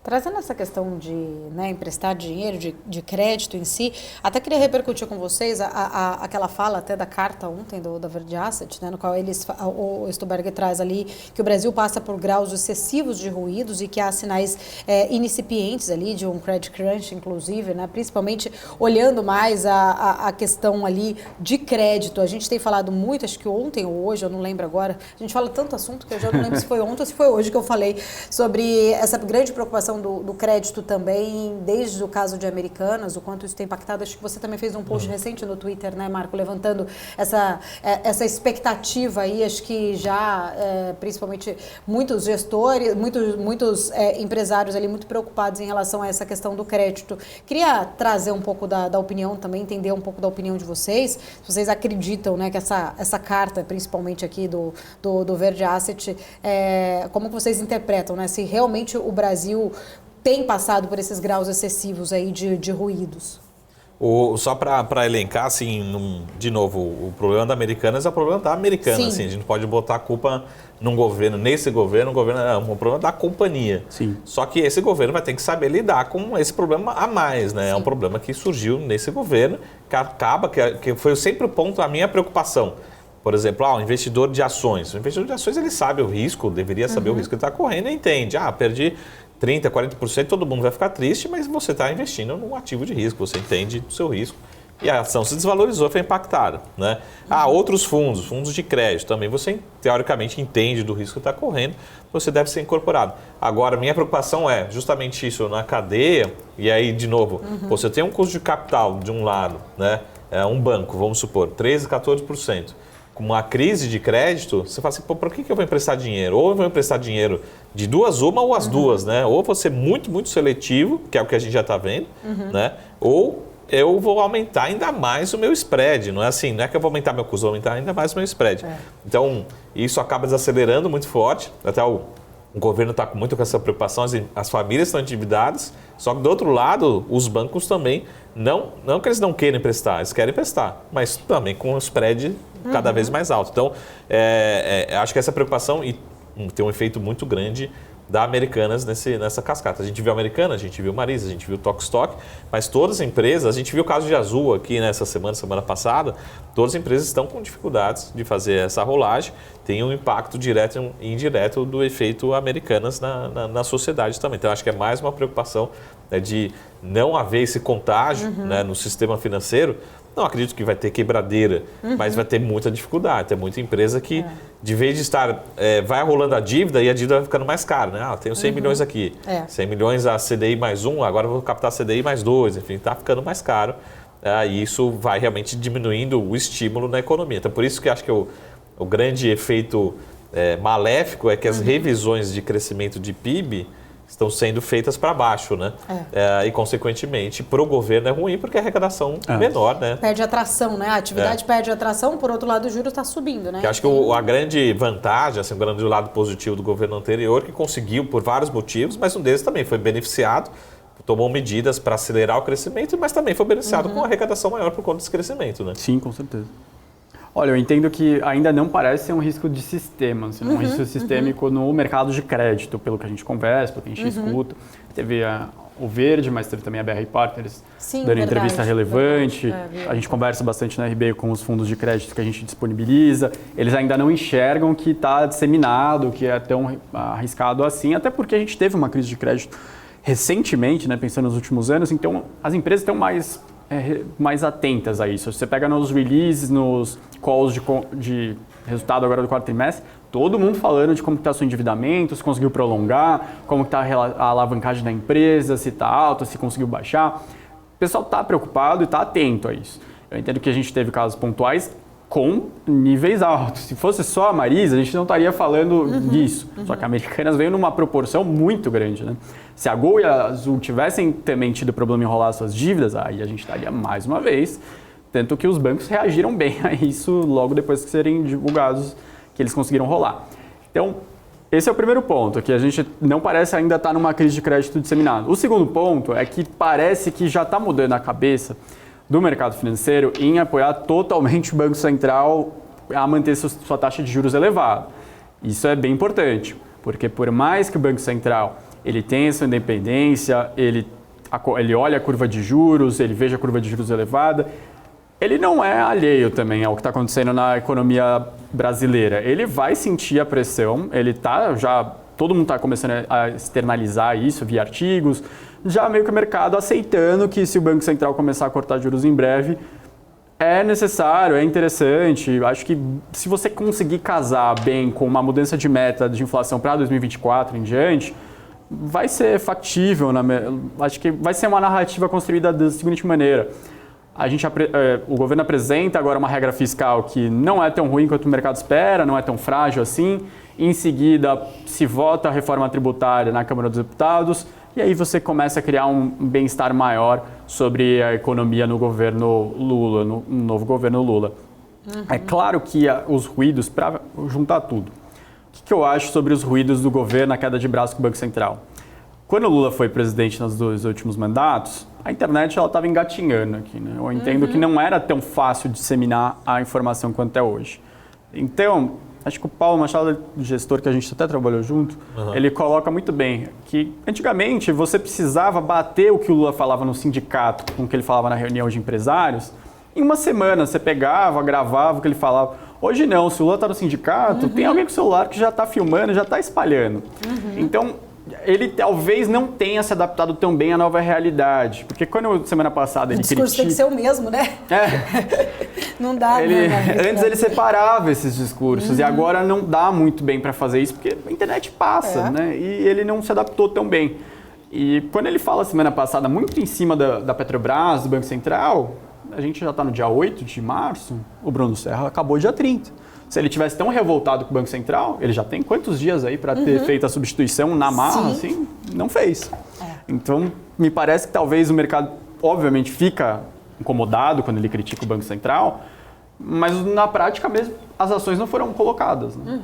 Trazendo essa questão de emprestar dinheiro, de crédito em si, até queria repercutir com vocês aquela fala até da carta ontem da Verde Asset, no qual o Stuberger traz ali que o Brasil passa por graus excessivos de ruídos e que há sinais incipientes ali de um credit crunch, inclusive, principalmente olhando mais a questão ali de crédito. A gente tem falado muito, acho que ontem ou hoje, eu não lembro agora, a gente fala tanto assunto que eu já não lembro se foi ontem ou se foi hoje que eu falei sobre essa grande preocupação do crédito também, desde o caso de Americanas, o quanto isso tem impactado. Acho que você também fez um post recente no Twitter, Marco, levantando essa expectativa aí, acho que já, principalmente muitos gestores, muitos empresários ali muito preocupados em relação a essa questão do crédito. Queria trazer um pouco da opinião também, entender um pouco da opinião de vocês, se vocês acreditam, que essa carta, principalmente aqui do Verde Asset, como que vocês interpretam, se realmente o Brasil tem passado por esses graus excessivos aí de ruídos? Só para elencar, assim, de novo, o problema da Americanas é o problema da Americanas. Assim, a gente não pode botar a culpa num governo, o governo é um problema da companhia. Sim. Só que esse governo vai ter que saber lidar com esse problema a mais, né? É um problema que surgiu nesse governo, que foi sempre o ponto, a minha preocupação. Por exemplo, o investidor de ações. O investidor de ações, ele sabe o risco, deveria saber o risco que ele está correndo e entende. perdi 30%, 40%, todo mundo vai ficar triste, mas você está investindo num ativo de risco, você entende do seu risco. E a ação se desvalorizou, foi impactada, né? Outros fundos de crédito, também você teoricamente entende do risco que está correndo, você deve ser incorporado. Agora, minha preocupação é justamente isso na cadeia, e aí, de novo, você tem um custo de capital de um lado, né? Um banco, vamos supor, 13%, 14%. Com uma crise de crédito, você fala assim, por que eu vou emprestar dinheiro? Ou eu vou emprestar dinheiro de duas, uma ou as duas, né? Ou vou ser muito, muito seletivo, que é o que a gente já está vendo, né? Ou eu vou aumentar ainda mais o meu spread. Não é assim, não é que eu vou aumentar meu custo, vou aumentar ainda mais o meu spread. Então, isso acaba desacelerando muito forte, até o governo está muito com essa preocupação, as famílias estão endividadas, só que do outro lado, os bancos também, não que eles não queiram emprestar, eles querem emprestar, mas também com o spread cada vez mais alto. Então, acho que essa preocupação tem um efeito muito grande da Americanas nessa cascata. A gente viu a Americanas, a gente viu Marisa, a gente viu Tokstok, mas todas as empresas, a gente viu o caso de Azul aqui nessa semana passada, todas as empresas estão com dificuldades de fazer essa rolagem, tem um impacto direto e indireto do efeito Americanas na sociedade também. Então, acho que é mais uma preocupação de não haver esse contágio no sistema financeiro. Não acredito que vai ter quebradeira, mas vai ter muita dificuldade. Tem muita empresa que, de vez de estar, vai rolando a dívida e a dívida vai ficando mais cara, né? Tenho 100 milhões aqui, 100 milhões a CDI mais 1, agora eu vou captar CDI mais 2, enfim, está ficando mais caro. E isso vai realmente diminuindo o estímulo na economia. Então, por isso que acho que o grande efeito maléfico é que as revisões de crescimento de PIB estão sendo feitas para baixo, né? E, consequentemente, para o governo é ruim porque a arrecadação é menor, né? Perde atração, né? A atividade perde atração, por outro lado, o juros está subindo, né? Eu acho que a grande vantagem, assim, o grande lado positivo do governo anterior, que conseguiu por vários motivos, mas um deles também foi beneficiado, tomou medidas para acelerar o crescimento, mas também foi beneficiado com arrecadação maior por conta desse crescimento, né? Sim, com certeza. Olha, eu entendo que ainda não parece ser um risco de sistema, assim, um risco sistêmico no mercado de crédito, pelo que a gente conversa, pelo que a gente escuta. Teve o Verde, mas teve também a BR Partners dando entrevista relevante. A gente conversa bastante na RB com os fundos de crédito que a gente disponibiliza. Eles ainda não enxergam que está disseminado, que é tão arriscado assim, até porque a gente teve uma crise de crédito recentemente, né, pensando nos últimos anos, então as empresas estão mais atentas a isso. Você pega nos releases, nos calls de resultado agora do quarto trimestre, todo mundo falando de como está seu endividamento, se conseguiu prolongar, como está a alavancagem da empresa, se está alta, se conseguiu baixar. O pessoal está preocupado e está atento a isso. Eu entendo que a gente teve casos pontuais com níveis altos. Se fosse só a Marisa, a gente não estaria falando disso. Só que a Americanas veio numa proporção muito grande, né? Se a Gol e a Azul tivessem também tido problema em enrolar suas dívidas, aí a gente estaria mais uma vez. Tanto que os bancos reagiram bem a isso logo depois que serem divulgados que eles conseguiram rolar. Então, esse é o primeiro ponto, que a gente não parece ainda estar numa crise de crédito disseminado. O segundo ponto é que parece que já está mudando a cabeça do mercado financeiro em apoiar totalmente o Banco Central a manter sua taxa de juros elevada. Isso é bem importante, porque por mais que o Banco Central ele tem essa independência, ele olha a curva de juros, ele veja a curva de juros elevada. Ele não é alheio também ao que está acontecendo na economia brasileira. Ele vai sentir a pressão, todo mundo está começando a externalizar isso via artigos, já meio que o mercado aceitando que se o Banco Central começar a cortar juros em breve, é necessário, é interessante. Acho que se você conseguir casar bem com uma mudança de meta de inflação para 2024 em diante, vai ser factível. Acho que vai ser uma narrativa construída da seguinte maneira. O governo apresenta agora uma regra fiscal que não é tão ruim quanto o mercado espera, não é tão frágil assim. Em seguida, se vota a reforma tributária na Câmara dos Deputados e aí você começa a criar um bem-estar maior sobre a economia no governo Lula, no novo governo Lula. É claro que os ruídos, para juntar tudo, o que eu acho sobre os ruídos do governo, a queda de braço com o Banco Central? Quando o Lula foi presidente nos 2 últimos mandatos, a internet estava engatinhando aqui, né? Eu entendo que não era tão fácil disseminar a informação quanto é hoje. Então, acho que o Paulo Machado, o gestor que a gente até trabalhou junto, ele coloca muito bem que antigamente você precisava bater o que o Lula falava no sindicato com o que ele falava na reunião de empresários. Em uma semana você pegava, gravava o que ele falava. Hoje não, se o Lula está no sindicato, tem alguém com o celular que já está filmando, já está espalhando. Então, ele talvez não tenha se adaptado tão bem à nova realidade. Porque quando semana passada ele critica... O discurso tem que ser o mesmo, né? Não dá. Antes ele separava esses discursos e agora não dá muito bem para fazer isso porque a internet passa, né? E ele não se adaptou tão bem. E quando ele fala semana passada muito em cima da Petrobras, do Banco Central, a gente já está no dia 8 de março, o Bruno Serra acabou dia 30. Se ele tivesse tão revoltado com o Banco Central, ele já tem quantos dias aí para ter feito a substituição na marra, assim? Não fez. Então, me parece que talvez o mercado, obviamente, fica incomodado quando ele critica o Banco Central, mas na prática mesmo, as ações não foram colocadas, né?